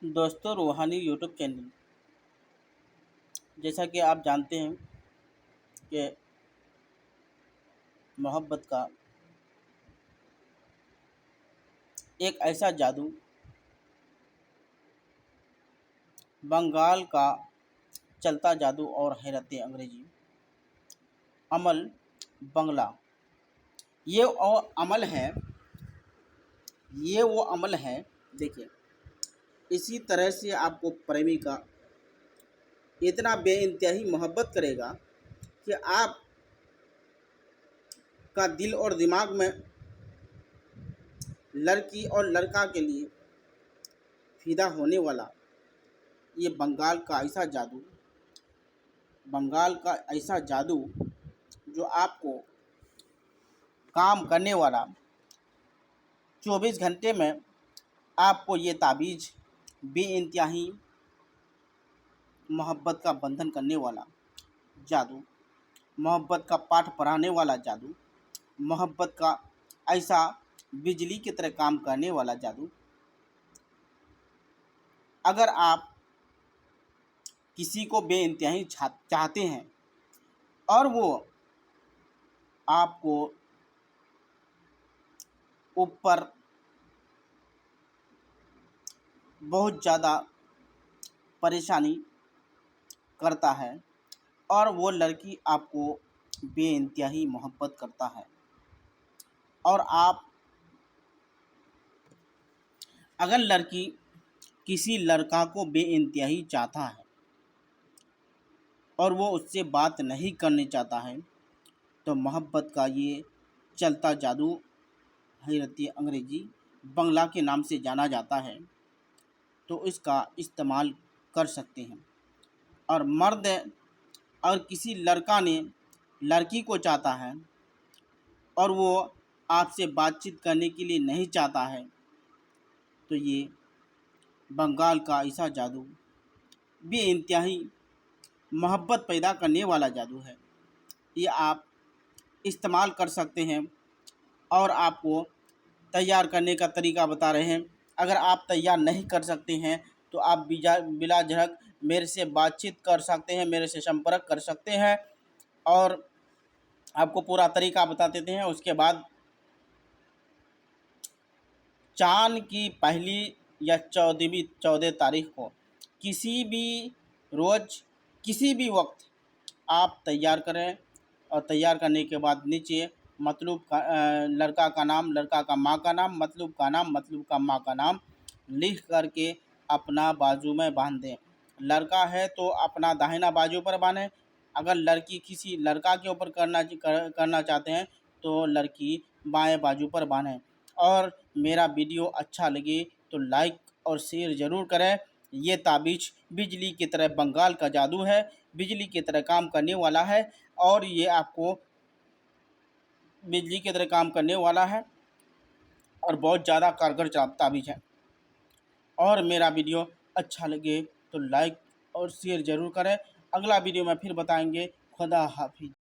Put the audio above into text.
दोस्तों, रूहानी YouTube channel, जैसा कि आप जानते हैं कि मोहब्बत का एक ऐसा जादू, बंगाल का चलता जादू और हैरत अंग्रेजी अमल बंगला, ये और अमल है ये वो अमल है। देखिए, इसी तरह से आपको प्रेमिका इतना बेइंतहाई मोहब्बत करेगा कि आप का दिल और दिमाग में लड़की और लड़का के लिए फिदा होने वाला ये बंगाल का ऐसा जादू जो आपको काम करने वाला 24 घंटे में आपको ये ताबीज़ बेइंतहाई मोहब्बत का बंधन करने वाला जादू, मोहब्बत का पाठ पढ़ाने वाला जादू, मोहब्बत का ऐसा बिजली की तरह काम करने वाला जादू। अगर आप किसी को बेइंतहाई चाहते हैं और वो आपको ऊपर बहुत ज़्यादा परेशानी करता है और वो लड़की आपको बेइंतहाई मोहब्बत करता है और आप अगर लड़की किसी लड़का को बेइंतहाई चाहता है और वो उससे बात नहीं करने चाहता है तो मोहब्बत का ये चलता जादू हैरती अंग्रेजी बंगला के नाम से जाना जाता है, तो इसका इस्तेमाल कर सकते हैं। और मर्द और किसी लड़का ने लड़की को चाहता है और वो आपसे बातचीत करने के लिए नहीं चाहता है तो ये बंगाल का ऐसा जादू बेइंतहाई मोहब्बत पैदा करने वाला जादू है। ये आप इस्तेमाल कर सकते हैं और आपको तैयार करने का तरीका बता रहे हैं। अगर आप तैयार नहीं कर सकते हैं तो आप बिला झिझक मेरे से बातचीत कर सकते हैं, मेरे से संपर्क कर सकते हैं और आपको पूरा तरीका बता देते हैं। उसके बाद चाँद की पहली या 14 तारीख को किसी भी रोज़ किसी भी वक्त आप तैयार करें और तैयार करने के बाद नीचे मतलूब का लड़का का नाम, लड़का का माँ का नाम, मतलूब का नाम, मतलूब का माँ का नाम लिख करके अपना बाजू में बांध दें। लड़का है तो अपना दाहिना बाजू पर बांधें। अगर लड़की किसी लड़का के ऊपर करना चाहते हैं तो लड़की बाएं बाजू पर बांधें। और मेरा वीडियो अच्छा लगे तो लाइक और शेयर ज़रूर करें। ये ताबीज़ बिजली की तरह बंगाल का जादू है, बिजली की तरह काम करने वाला है और ये आपको बिजली की तरह काम करने वाला है और बहुत ज़्यादा कारगर ताबीज़ है। और मेरा वीडियो अच्छा लगे तो लाइक और शेयर ज़रूर करें। अगला वीडियो में फिर बताएंगे। खुदा हाफिज़।